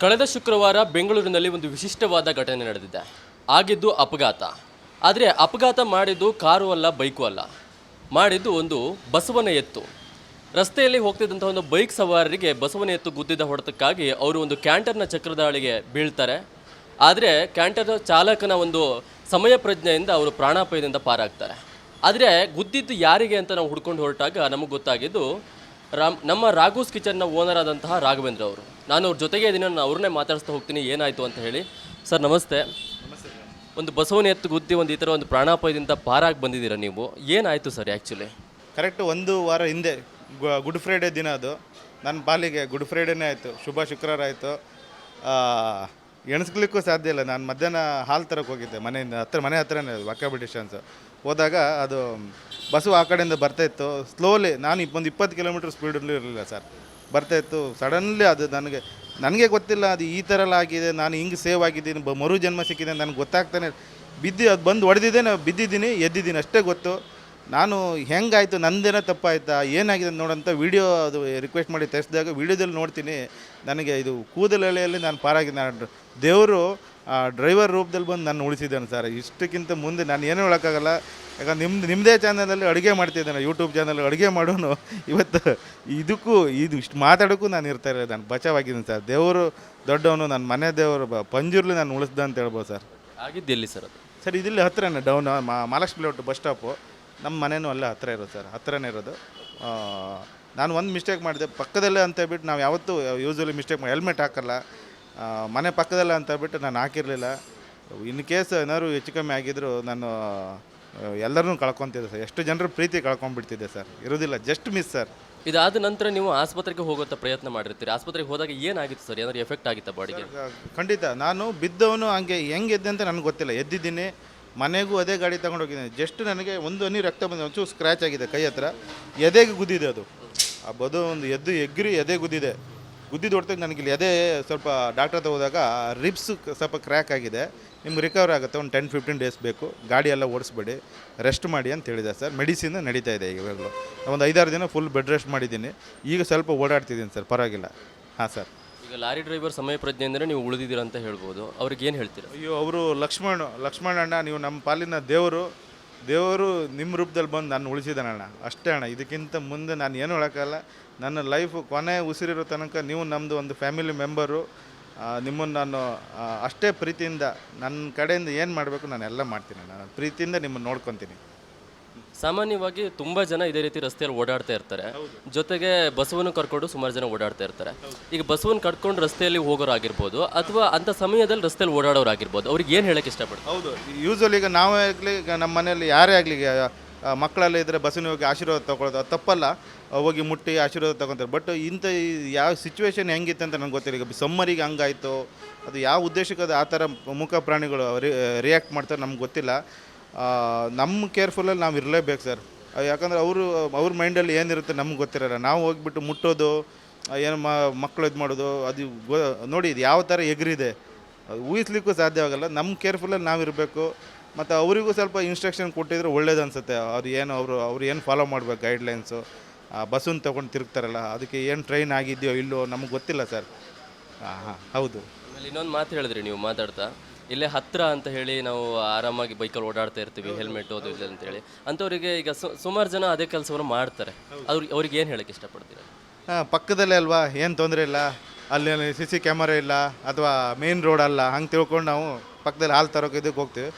ಕಳೆದ ಶುಕ್ರವಾರ ಬೆಂಗಳೂರಿನಲ್ಲಿ ಒಂದು ವಿಶಿಷ್ಟವಾದ ಘಟನೆ ನಡೆದಿದೆ. ಆಗಿದ್ದು ಅಪಘಾತ. ಆದರೆ ಅಪಘಾತ ಮಾಡಿದ್ದು ಕಾರು ಅಲ್ಲ, ಬೈಕು ಅಲ್ಲ, ಮಾಡಿದ್ದು ಒಂದು ಬಸವನ ಎತ್ತು. ರಸ್ತೆಯಲ್ಲಿ ಹೋಗ್ತಿದ್ದಂಥ ಒಂದು ಬೈಕ್ ಸವಾರರಿಗೆ ಬಸವನ ಎತ್ತು ಗುದ್ದಿದ ಹೊಡೆತಕ್ಕಾಗಿ ಅವರು ಒಂದು ಕ್ಯಾಂಟರ್ನ ಚಕ್ರದಾಳಿಗೆ ಬೀಳ್ತಾರೆ. ಆದರೆ ಕ್ಯಾಂಟರ್ ಚಾಲಕನ ಒಂದು ಸಮಯ ಪ್ರಜ್ಞೆಯಿಂದ ಅವರು ಪ್ರಾಣಾಪಾಯದಿಂದ ಪಾರಾಗ್ತಾರೆ. ಆದರೆ ಗುದ್ದಿದ್ದು ಯಾರಿಗೆ ಅಂತ ನಾವು ಹುಡ್ಕೊಂಡು ಹೊರಟಾಗ ನಮಗೆ ಗೊತ್ತಾಗಿದ್ದು ನಮ್ಮ ರಾಘೂಸ್ ಕಿಚನ್ನ ಓನರ್ ಆದಂತಹ ರಾಘವೇಂದ್ರ ಅವರು. ನಾನು ಅವ್ರ ಜೊತೆಗೆ ಇದನ್ನು ನಾನು ಅವ್ರನ್ನೇ ಮಾತಾಡಿಸ್ತಾ ಹೋಗ್ತೀನಿ ಏನಾಯಿತು ಅಂತ ಹೇಳಿ. ಸರ್ ನಮಸ್ತೆ. ಒಂದು ಬಸವನ ಎತ್ತು ಗುದ್ದಿ ಒಂದು ಈ ಥರ ಒಂದು ಪ್ರಾಣಾಪಾಯದಿಂದ ಪಾರಾಗಿ ಬಂದಿದ್ದೀರಾ ನೀವು, ಏನಾಯಿತು ಸರ್ ಆ್ಯಕ್ಚುಲಿ? ಕರೆಕ್ಟ್ ಒಂದು ವಾರ ಹಿಂದೆ ಗುಡ್ ಫ್ರೈಡೇ ದಿನ ಅದು. ನನ್ನ ಪಾಲಿಗೆ ಗುಡ್ ಫ್ರೈಡೇನೇ ಆಯಿತು, ಶುಭ ಶುಕ್ರವಾರ ಆಯಿತು. ಎಣಿಸ್ಲಿಕ್ಕೂ ಸಾಧ್ಯ ಇಲ್ಲ. ನಾನು ಮಧ್ಯಾಹ್ನ ಹಾಲು ತರಕ್ಕೆ ಹೋಗಿದ್ದೆ ಮನೆ ಹತ್ರನೇ ವಾಕೇಬಲ್ ಡಿಸ್ಟೆನ್ಸ್. ಹೋದಾಗ ಅದು ಬಸ್ಸು ಆ ಕಡೆಯಿಂದ ಬರ್ತಾಯಿತ್ತು ಸ್ಲೋಲಿ. ನಾನು ಒಂದು 20 ಕಿಲೋಮೀಟ್ರ್ ಸ್ಪೀಡಲ್ಲೂ ಇರಲಿಲ್ಲ ಸರ್, ಬರ್ತಾಯಿತ್ತು. ಸಡನ್ಲಿ ಅದು ನನಗೆ ಗೊತ್ತಿಲ್ಲ ಅದು ಈ ಥರ ಎಲ್ಲ ಆಗಿದೆ. ನಾನು ಹಿಂಗೆ ಸೇವ್ ಆಗಿದ್ದೀನಿ, ಮರು ಜನ್ಮ ಸಿಕ್ಕಿದೆ ನನಗೆ ಗೊತ್ತಾಗ್ತಾನೆ. ಅದು ಬಂದು ಹೊಡೆದಿದ್ದೆ, ನಾನು ಬಿದ್ದಿದ್ದೀನಿ, ಎದ್ದಿದ್ದೀನಿ ಅಷ್ಟೇ ಗೊತ್ತು. ನಾನು ಹೆಂಗಾಯಿತು, ನಂದೇನೋ ತಪ್ಪಾಯ್ತಾ, ಏನಾಗಿದೆ ನೋಡೋಂಥ ವೀಡಿಯೋ ಅದು ರಿಕ್ವೆಸ್ಟ್ ಮಾಡಿ ತರಿಸಿದಾಗ ವೀಡಿಯೋದಲ್ಲಿ ನೋಡ್ತೀನಿ ನನಗೆ ಇದು ಕೂದಲೆಳೆಯಲ್ಲಿ ನಾನು ಪಾರಾಗಿದ್ದೆ. ದೇವರು ಡ್ರೈವರ್ ರೂಪದಲ್ಲಿ ಬಂದು ನಾನು ಉಳಿಸಿದ್ದಾನೆ ಸರ್. ಇಷ್ಟಕ್ಕಿಂತ ಮುಂದೆ ನಾನು ಏನೂ ಹೇಳೋಕ್ಕಾಗಲ್ಲ. ಯಾಕಂದ್ರೆ ನಿಮ್ಮದೇ ಚಾನಲಲ್ಲಿ ಅಡುಗೆ ಮಾಡ್ತಿದ್ದಾನೆ, ಯೂಟ್ಯೂಬ್ ಚಾನಲ್ ಅಡುಗೆ ಮಾಡೋನು. ಇವತ್ತು ಇಷ್ಟು ಮಾತಾಡೋಕ್ಕೂ ನಾನು ಇರ್ತಾ ಇರೋದು, ನಾನು ಬಚಾವಾಗಿದ್ದೀನಿ ಸರ್. ದೇವರು ದೊಡ್ಡವನು, ನನ್ನ ಮನೆ ದೇವರು ಪಂಜುರ್ಲಿ ನಾನು ಉಳಿಸ್ದೆ ಅಂತ ಹೇಳ್ಬೋದು ಸರ್. ಆಗಿದ್ದು ಎಲ್ಲಿ ಸರ್ ಅದು? ಸರ್ ಇದಿಲ್ಲಿ ಹತ್ರನೇ down Mahalakshmi layout bus stop. ನಮ್ಮ ಮನೆಯೂ ಅಲ್ಲೇ ಹತ್ತಿರ ಇರೋದು ಸರ್, ಹತ್ತಿರನೇ ಇರೋದು. ನಾನು ಒಂದು ಮಿಸ್ಟೇಕ್ ಮಾಡಿದೆ ಪಕ್ಕದಲ್ಲೇ ಅಂತ ಹೇಳ್ಬಿಟ್ಟು. ನಾವು ಯಾವತ್ತೂ ಯೂಸ್ವಲಿ ಮಿಸ್ಟೇಕ್ ಮಾಡಿ ಹೆಲ್ಮೆಟ್ ಹಾಕಲ್ಲ, ಮನೆ ಪಕ್ಕದಲ್ಲೇ ಅಂತ ಹೇಳ್ಬಿಟ್ಟು ನಾನು ಹಾಕಿರಲಿಲ್ಲ. ಇನ್ ಕೇಸ್ ಏನಾದ್ರು ಹೆಚ್ಚು ಕಮ್ಮಿ ಆಗಿದ್ರು ನಾನು ಎಲ್ಲರನ್ನೂ ಕಳ್ಕೊತಿದ್ದೆ ಸರ್. ಎಷ್ಟು ಜನರ ಪ್ರೀತಿ ಕಳ್ಕೊಂಡ್ಬಿಡ್ತಿದ್ದೆ ಸರ್, ಇರೋದಿಲ್ಲ, ಜಸ್ಟ್ ಮಿಸ್ ಸರ್. ಇದಾದ ನಂತರ ನೀವು ಆಸ್ಪತ್ರೆಗೆ ಹೋಗೋಂಥ ಪ್ರಯತ್ನ ಮಾಡಿರ್ತೀರಿ. ಆಸ್ಪತ್ರೆಗೆ ಹೋದಾಗ ಏನಾಗಿತ್ತು ಸರ್? ಏನಾದ್ರು ಎಫೆಕ್ಟ್ ಆಗಿತ್ತಾ ಬಾಡಿಗೆ? ಖಂಡಿತ. ನಾನು ಬಿದ್ದವನು ಹಂಗೆ ಹೆಂಗೆ ಎದ್ದೆ ಅಂತ ನನಗೆ ಗೊತ್ತಿಲ್ಲ. ಎದ್ದಿದ್ದೀನಿ, ಮನೆಗೂ ಅದೇ ಗಾಡಿ ತೊಗೊಂಡು ಹೋಗಿದ್ದೀನಿ. ಜಸ್ಟ್ ನನಗೆ ಒಂದು ಹನಿ ರಕ್ತ ಬಂದಿದೆ, ಒಂಚೂರು ಸ್ಕ್ರ್ಯಾಚ್ ಆಗಿದೆ ಕೈ ಹತ್ರ, ಎದೆಗೆ ಗುದ್ದಿದೆ ಅದು. ಆ ಬದು ಒಂದು ಎಗ್ರಿ ಎದೆ ಗುದ್ದಿದೆ. ಗುದ್ದಿದ್ದು ಹೊಡ್ತಾಗ ನನಗೆ ಇಲ್ಲಿ ಎದೆ ಸ್ವಲ್ಪ ಡಾಕ್ಟರ್ ಹತ್ರ ಹೋದಾಗ ರಿಬ್ಸ್ ಸ್ವಲ್ಪ ಕ್ರ್ಯಾಕ್ ಆಗಿದೆ, ನಿಮ್ಗೆ ರಿಕವರ್ ಆಗುತ್ತೆ, ಒಂದು 10-15 ಡೇಸ್ ಬೇಕು, ಗಾಡಿ ಎಲ್ಲ ಓಡಿಸ್ಬೇಡಿ, ರೆಸ್ಟ್ ಮಾಡಿ ಅಂತ ಹೇಳಿದೆ ಸರ್. ಮೆಡಿಸಿನ್ ನಡೀತಾ ಇದೆ ಇವಾಗಲೂ. ಒಂದು 5-6 ದಿನ ಫುಲ್ ಬೆಡ್ ರೆಸ್ಟ್ ಮಾಡಿದ್ದೀನಿ. ಈಗ ಸ್ವಲ್ಪ ಓಡಾಡ್ತಿದ್ದೀನಿ ಸರ್, ಪರವಾಗಿಲ್ಲ. ಹಾಂ ಸರ್. ಈಗ ಲಾರಿ ಡ್ರೈವರ್ ಸಮಯ ಪ್ರಜ್ಞೆ ಅಂದರೆ ನೀವು ಉಳಿದಿದ್ದೀರ ಅಂತ ಹೇಳ್ಬೋದು. ಅವ್ರಿಗೆ ಏನು ಹೇಳ್ತೀರಾ? ಅಯ್ಯೋ, ಅವರು ಲಕ್ಷ್ಮಣ ಅಣ್ಣ, ನೀವು ನಮ್ಮ ಪಾಲಿನ ದೇವರು ನಿಮ್ಮ ರೂಪದಲ್ಲಿ ಬಂದು ನಾನು ಉಳಿಸಿದ್ದಾನಣ್ಣ, ಅಷ್ಟೇ ಅಣ್ಣ. ಇದಕ್ಕಿಂತ ಮುಂದೆ ನಾನು ಏನೂ ಹೇಳೋಕ್ಕಲ್ಲ. ನನ್ನ ಲೈಫು ಕೊನೆ ಉಸಿರಿರೋ ತನಕ ನೀವು ನಮ್ಮದು ಒಂದು ಫ್ಯಾಮಿಲಿ ಮೆಂಬರು. ನಿಮ್ಮನ್ನು ನಾನು ಅಷ್ಟೇ ಪ್ರೀತಿಯಿಂದ ನನ್ನ ಕಡೆಯಿಂದ ಏನು ಮಾಡಬೇಕು ನಾನು ಎಲ್ಲ ಮಾಡ್ತೀನಿ. ನಾನು ಪ್ರೀತಿಯಿಂದ ನಿಮ್ಮನ್ನು ನೋಡ್ಕೊತೀನಿ. ಸಾಮಾನ್ಯವಾಗಿ ತುಂಬ ಜನ ಇದೇ ರೀತಿ ರಸ್ತೆಯಲ್ಲಿ ಓಡಾಡ್ತಾ ಇರ್ತಾರೆ. ಜೊತೆಗೆ ಬಸವನ ಕರ್ಕೊಂಡು ಸುಮಾರು ಜನ ಓಡಾಡ್ತಾ ಇರ್ತಾರೆ. ಈಗ ಬಸವನ ಕಟ್ಕೊಂಡು ರಸ್ತೆಯಲ್ಲಿ ಹೋಗೋರಾಗಿರ್ಬೋದು ಅಥವಾ ಅಂಥ ಸಮಯದಲ್ಲಿ ರಸ್ತೆಯಲ್ಲಿ ಓಡಾಡೋರಾಗಿರ್ಬೋದು, ಅವ್ರಿಗೆ ಏನು ಹೇಳೋಕ್ಕೆ ಇಷ್ಟಪಡ್ತಾರೆ? ಹೌದು, ಯೂಸ್ವಲಿ ಈಗ ನಾವೇ ಆಗಲಿ, ಈಗ ನಮ್ಮ ಮನೆಯಲ್ಲಿ ಯಾರೇ ಆಗಲಿ, ಮಕ್ಕಳೆಲ್ಲ ಇದ್ದರೆ ಬಸ್ಸಿನ ಹೋಗಿ ಆಶೀರ್ವಾದ ತೊಗೊಳ್ಳೋದು ಅದು ತಪ್ಪಲ್ಲ, ಹೋಗಿ ಮುಟ್ಟಿ ಆಶೀರ್ವಾದ ತೊಗೊತಾರೆ. ಬಟ್ ಯಾವ ಸಿಚುವೇಶನ್ ಹೆಂಗಿತ್ತು ಅಂತ ನನಗೆ ಗೊತ್ತಿಲ್ಲ. ಈಗ ಸಮ್ಮರಿಗೆ ಹಂಗಾಯಿತು, ಅದು ಯಾವ ಉದ್ದೇಶಕ್ಕೆ ಅದು ಆ ಥರ ಮುಖ ಪ್ರಾಣಿಗಳು ರಿಯಾಕ್ಟ್ ಮಾಡ್ತಾರೆ ನಮ್ಗೆ ಗೊತ್ತಿಲ್ಲ. ನಮ್ಮ ಕೇರ್ಫುಲ್ಲಲ್ಲಿ ನಾವು ಇರಲೇಬೇಕು ಸರ್. ಯಾಕಂದರೆ ಅವ್ರ ಮೈಂಡಲ್ಲಿ ಏನಿರುತ್ತೆ ನಮ್ಗೆ ಗೊತ್ತಿರಲ್ಲ. ನಾವು ಹೋಗಿಬಿಟ್ಟು ಮುಟ್ಟೋದು, ಏನು ಮಕ್ಕಳು ಇದು ಮಾಡೋದು, ಅದು ನೋಡಿ ಇದು ಯಾವ ಥರ ಎಗರಿದೆ ಊಹಿಸ್ಲಿಕ್ಕೂ ಸಾಧ್ಯವಾಗಲ್ಲ. ನಮ್ಮ ಕೇರ್ಫುಲ್ಲಲ್ಲಿ ನಾವು ಇರಬೇಕು. ಮತ್ತು ಅವರಿಗೂ ಸ್ವಲ್ಪ ಇನ್ಸ್ಟ್ರಕ್ಷನ್ ಕೊಟ್ಟಿದ್ರೆ ಒಳ್ಳೇದು ಅನಿಸುತ್ತೆ. ಅವ್ರು ಏನು ಫಾಲೋ ಮಾಡಬೇಕು ಗೈಡ್ಲೈನ್ಸು. ಬಸ್ಸನ್ನು ತೊಗೊಂಡು ತಿರುಗ್ತಾರಲ್ಲ, ಅದಕ್ಕೆ ಏನು ಟ್ರೈನ್ ಆಗಿದೆಯೋ ಇಲ್ಲೋ ನಮಗೆ ಗೊತ್ತಿಲ್ಲ ಸರ್. ಹಾಂ ಹೌದು. ಆಮೇಲೆ ಇನ್ನೊಂದು ಮಾತು ಹೇಳಿದ್ರಿ ನೀವು ಮಾತಾಡ್ತಾ, ಇಲ್ಲೇ ಹತ್ತಿರ ಅಂತ ಹೇಳಿ ನಾವು ಆರಾಮಾಗಿ ಬೈಕಲ್ಲಿ ಓಡಾಡ್ತಾ ಇರ್ತೀವಿ, ಹೆಲ್ಮೆಟ್ ಅದು ಇಲ್ಲ ಅಂತೇಳಿ. ಅಂಥವ್ರಿಗೆ ಈಗ ಸುಮಾರು ಜನ ಅದೇ ಕೆಲಸವನ್ನು ಮಾಡ್ತಾರೆ. ಅವ್ರಿಗೆ ಏನು ಹೇಳೋಕ್ಕೆ ಇಷ್ಟಪಡ್ತೀರಾ? ಪಕ್ಕದಲ್ಲೇ ಅಲ್ವಾ, ಏನು ತೊಂದರೆ ಇಲ್ಲ, ಅಲ್ಲಿ CC ಕ್ಯಾಮರಾ ಇಲ್ಲ ಅಥವಾ ಮೇನ್ ರೋಡ್ ಅಲ್ಲ, ಹಂಗೆ ತಿಳ್ಕೊಂಡು ನಾವು ಪಕ್ಕದಲ್ಲಿ ಹಾಲು ತರೋಕೆ ಇದಕ್ಕೆ ಹೋಗ್ತೀವಿ.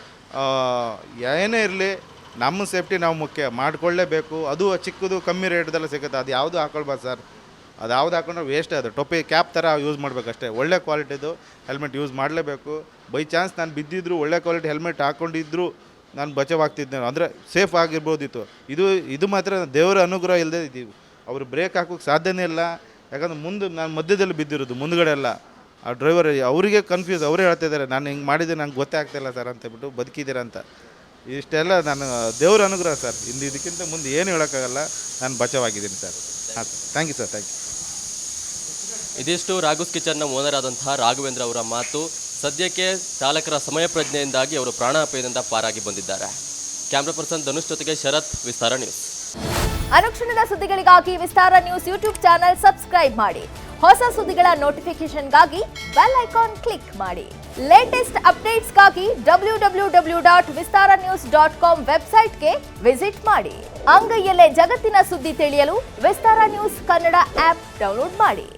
ಏನೇ ಇರಲಿ ನಮ್ಮ ಸೇಫ್ಟಿ ನಾವು ಮುಖ್ಯ ಮಾಡಿಕೊಳ್ಳೇಬೇಕು. ಅದು ಚಿಕ್ಕದು ಕಮ್ಮಿ ರೇಟ್ದೆಲ್ಲ ಸಿಗುತ್ತೆ, ಅದು ಯಾವುದು ಹಾಕೊಳ್ಬಾರ್ದು ಸರ್. ಅದು ಯಾವ್ದು ಹಾಕೊಂಡ್ರೆ ವೇಸ್ಟ್. ಅದು ಟೊಪ್ಪಿ ಕ್ಯಾಪ್ ಥರ ಯೂಸ್ ಮಾಡಬೇಕಷ್ಟೇ. ಒಳ್ಳೆ ಕ್ವಾಲಿಟಿದು ಹೆಲ್ಮೆಟ್ ಯೂಸ್ ಮಾಡಲೇಬೇಕು. ಬೈ ಚಾನ್ಸ್ ನಾನು ಬಿದ್ದಿದ್ರು ಒಳ್ಳೆ ಕ್ವಾಲಿಟಿ ಹೆಲ್ಮೆಟ್ ಹಾಕ್ಕೊಂಡಿದ್ರು ನಾನು ಬಚಾವಾಗ್ತಿದ್ದೆ, ಅಂದರೆ ಸೇಫ್ ಆಗಿರ್ಬೋದಿತ್ತು. ಇದು ಮಾತ್ರ ದೇವರ ಅನುಗ್ರಹ ಇಲ್ಲದೆ ಇದ್ದೀವಿ. ಅವರು ಬ್ರೇಕ್ ಹಾಕೋಕ್ಕೆ ಸಾಧ್ಯನೇ ಇಲ್ಲ. ಯಾಕಂದ್ರೆ ನಾನು ಮಧ್ಯದಲ್ಲಿ ಬಿದ್ದಿರೋದು, ಮುಂದುಗಡೆ ಎಲ್ಲ. ಆ ಡ್ರೈವರ್ ಅವರಿಗೆ ಕನ್ಫ್ಯೂಸ್, ಅವರೇ ಹೇಳ್ತಿದ್ದಾರೆ ನಾನು ಹಿಂಗೆ ಮಾಡಿದ್ದೆ ನಂಗೆ ಗೊತ್ತೇ ಆಗ್ತಾಯಿಲ್ಲ ಸರ್ ಅಂತೇಳ್ಬಿಟ್ಟು, ಬದುಕಿದ್ದೀರ ಅಂತ. ಇಷ್ಟೆಲ್ಲ ನಾನು ದೇವರ ಅನುಗ್ರಹ ಸರ್. ಇದಕ್ಕಿಂತ ಮುಂದೆ ಏನು ಹೇಳೋಕ್ಕಾಗಲ್ಲ, ನಾನು ಬಚಾವಾಗಿದ್ದೀನಿ ಸರ್. ಹಾಂ sir, thank you sir, thank you. ಇದಿಷ್ಟು ರಾಘೂಸ್ ಕಿಚನ್ನ ಓನರ್ ಆದಂತಹ ರಾಘವೇಂದ್ರ ಅವರ ಮಾತು. ಸದ್ಯಕ್ಕೆ ಚಾಲಕರ ಸಮಯ ಪ್ರಜ್ಞೆಯಿಂದಾಗಿ ಅವರು ಪ್ರಾಣಾಪಾಯದಿಂದ ಪಾರಾಗಿ ಬಂದಿದ್ದಾರೆ. ಕ್ಯಾಮ್ರಾ ಪರ್ಸನ್ ಧನುಷ್ ಜೊತೆಗೆ ಶರತ್, ವಿಸ್ತಾರ ನ್ಯೂಸ್. ಅನುಕ್ಷಣದ ಸುದ್ದಿಗಳಿಗಾಗಿ ವಿಸ್ತಾರ ನ್ಯೂಸ್ ಯೂಟ್ಯೂಬ್ ಚಾನೆಲ್ ಸಬ್ಸ್ಕ್ರೈಬ್ ಮಾಡಿ. ಹೊಸ ಸುದ್ದಿಗಳ ನೋಟಿಫಿಕೇಶನ್ಗಾಗಿ ಬೆಲ್ ಐಕಾನ್ ಕ್ಲಿಕ್ ಮಾಡಿ. ಲೇಟೆಸ್ಟ್ ಅಪ್ಡೇಟ್ಸ್ಗಾಗಿ www.vistaranews.com ವೆಬ್ಸೈಟ್ಗೆ ವಿಸಿಟ್ ಮಾಡಿ. ಅಂಗೈಯಲ್ಲೇ ಜಗತ್ತಿನ ಸುದ್ದಿ ತಿಳಿಯಲು ವಿಸ್ತಾರ ನ್ಯೂಸ್ ಕನ್ನಡ ಆಪ್ ಡೌನ್ಲೋಡ್ ಮಾಡಿ.